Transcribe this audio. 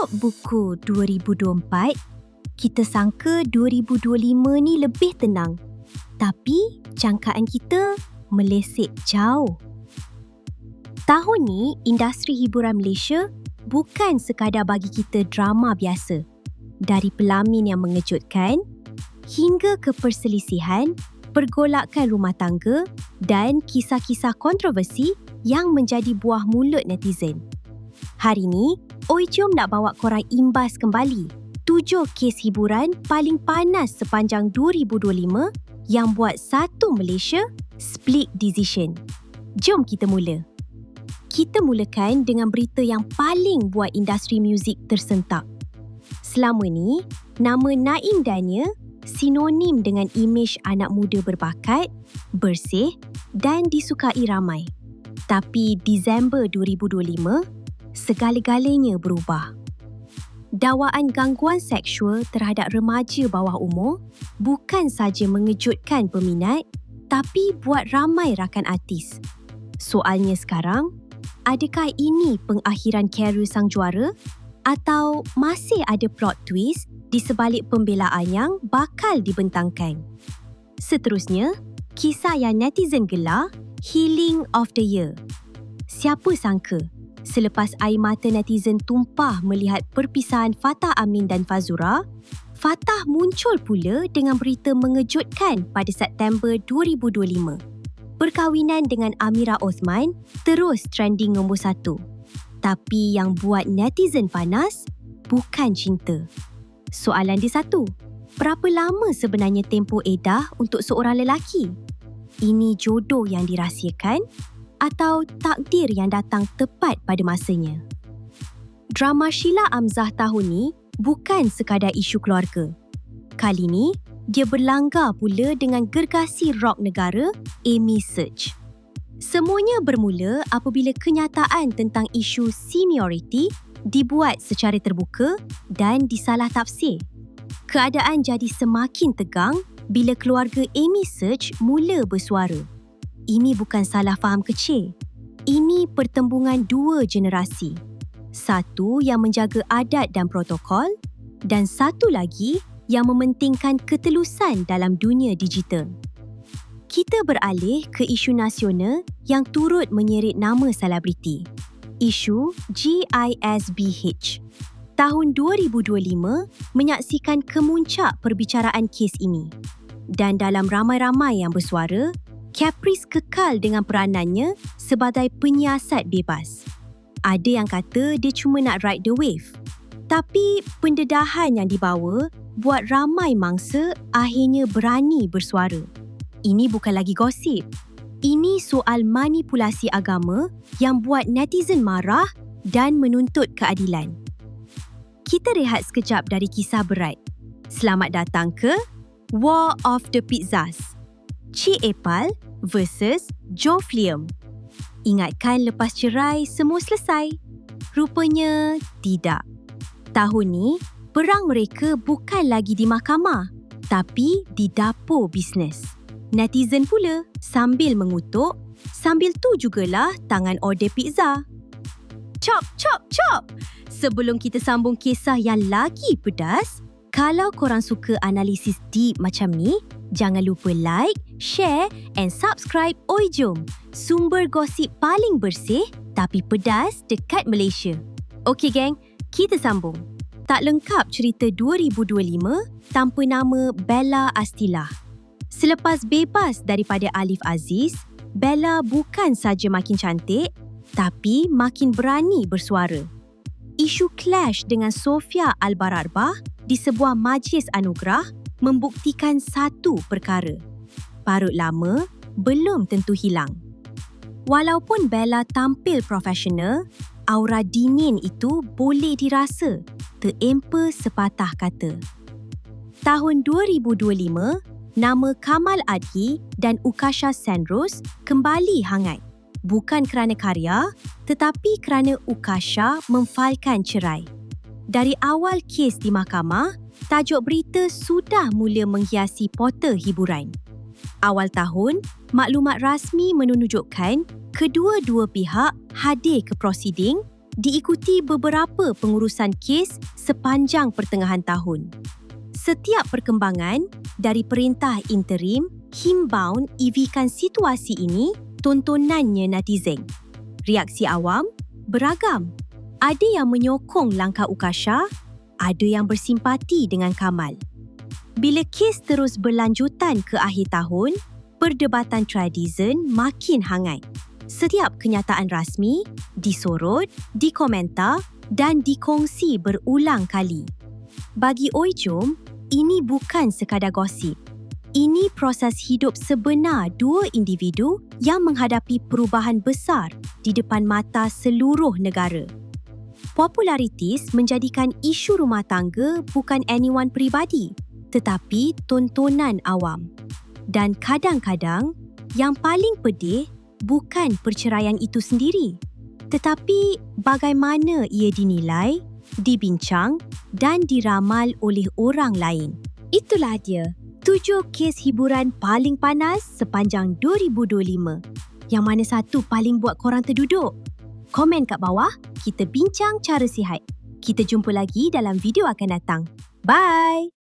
Tutup buku 2024, kita sangka 2025 ni lebih tenang. Tapi jangkaan kita meleset jauh. Tahun ni, industri hiburan Malaysia bukan sekadar bagi kita drama biasa. Dari pelamin yang mengejutkan, hingga ke perselisihan, pergolakan rumah tangga dan kisah-kisah kontroversi yang menjadi buah mulut netizen. Hari ni, Oi jom nak bawa korang imbas kembali 7 kes hiburan paling panas sepanjang 2025 yang buat satu Malaysia split decision. Jom kita mula. Kita mulakan dengan berita yang paling buat industri muzik tersentak. Selama ni, nama Naim Daniel sinonim dengan imej anak muda berbakat, bersih dan disukai ramai. Tapi Disember 2025, segala-galanya berubah. Dakwaan gangguan seksual terhadap remaja bawah umur bukan saja mengejutkan peminat, tapi buat ramai rakan artis. Soalnya sekarang, adakah ini pengakhiran karier sang juara atau masih ada plot twist di sebalik pembelaan yang bakal dibentangkan? Seterusnya, kisah yang netizen gelar Healing of the Year. Siapa sangka selepas air mata netizen tumpah melihat perpisahan Fatah Amin dan Fazura, Fatah muncul pula dengan berita mengejutkan pada September 2025. Perkahwinan dengan Amira Othman terus trending nombor 1. Tapi yang buat netizen panas bukan cinta. Soalan dia satu, berapa lama sebenarnya tempoh edah untuk seorang lelaki? Ini jodoh yang dirahsiakan atau takdir yang datang tepat pada masanya? Drama Sheila Amzah tahun ni bukan sekadar isu keluarga. Kali ni, dia berlanggar pula dengan gergasi rock negara, Amy Search. Semuanya bermula apabila kenyataan tentang isu seniority dibuat secara terbuka dan disalah tafsir. Keadaan jadi semakin tegang bila keluarga Amy Search mula bersuara. Ini bukan salah faham kecil. Ini pertembungan dua generasi. Satu yang menjaga adat dan protokol dan satu lagi yang mementingkan ketelusan dalam dunia digital. Kita beralih ke isu nasional yang turut menyeret nama selebriti. Isu GISBH. Tahun 2025 menyaksikan kemuncak perbicaraan kes ini. Dan dalam ramai-ramai yang bersuara, Caprice kekal dengan peranannya sebagai penyiasat bebas. Ada yang kata dia cuma nak ride the wave. Tapi pendedahan yang dibawa buat ramai mangsa akhirnya berani bersuara. Ini bukan lagi gosip. Ini soal manipulasi agama yang buat netizen marah dan menuntut keadilan. Kita rehat sekejap dari kisah berat. Selamat datang ke War of the Pizzas. Cik Epal versus Joe Fliam. Ingatkan lepas cerai semua selesai? Rupanya tidak. Tahun ni, perang mereka bukan lagi di mahkamah, tapi di dapur bisnes. Netizen pula sambil mengutuk, sambil tu jugalah tangan order pizza. Chop, chop, chop! Sebelum kita sambung kisah yang lagi pedas, kalau korang suka analisis deep macam ni, jangan lupa like, share and subscribe Oi Jom, sumber gosip paling bersih tapi pedas dekat Malaysia. Okey geng, kita sambung. Tak lengkap cerita 2025 tanpa nama Bella Astilah. Selepas bebas daripada Alif Aziz, Bella bukan saja makin cantik, tapi makin berani bersuara. Isu clash dengan Sofia Al-Bararbah di sebuah majlis anugerah membuktikan satu perkara. Parut lama belum tentu hilang. Walaupun Bella tampil profesional, aura dingin itu boleh dirasa, terempa sepatah kata. Tahun 2025, nama Kamal Adhi dan Ukasha Senrose kembali hangat. Bukan kerana karya, tetapi kerana Ukasha memfailkan cerai. Dari awal kes di mahkamah, tajuk berita sudah mula menghiasi portal hiburan. Awal tahun, maklumat rasmi menunjukkan kedua-dua pihak hadir ke prosiding diikuti beberapa pengurusan kes sepanjang pertengahan tahun. Setiap perkembangan dari Perintah Interim himbau EVkan situasi ini tontonannya netizen. Reaksi awam beragam. Ada yang menyokong langkah Ukasha, ada yang bersimpati dengan Kamal. Bila kes terus berlanjutan ke akhir tahun, perdebatan netizen makin hangat. Setiap kenyataan rasmi disorot, dikomentar dan dikongsi berulang kali. Bagi Oi Jom, ini bukan sekadar gosip. Ini proses hidup sebenar dua individu yang menghadapi perubahan besar di depan mata seluruh negara. Popularitis menjadikan isu rumah tangga bukan anyone peribadi, tetapi tontonan awam. Dan kadang-kadang, yang paling pedih bukan perceraian itu sendiri, tetapi bagaimana ia dinilai, dibincang dan diramal oleh orang lain. Itulah dia, 7 kes hiburan paling panas sepanjang 2025. Yang mana satu paling buat korang terduduk? Komen kat bawah, kita bincang cara sihat. Kita jumpa lagi dalam video akan datang. Bye!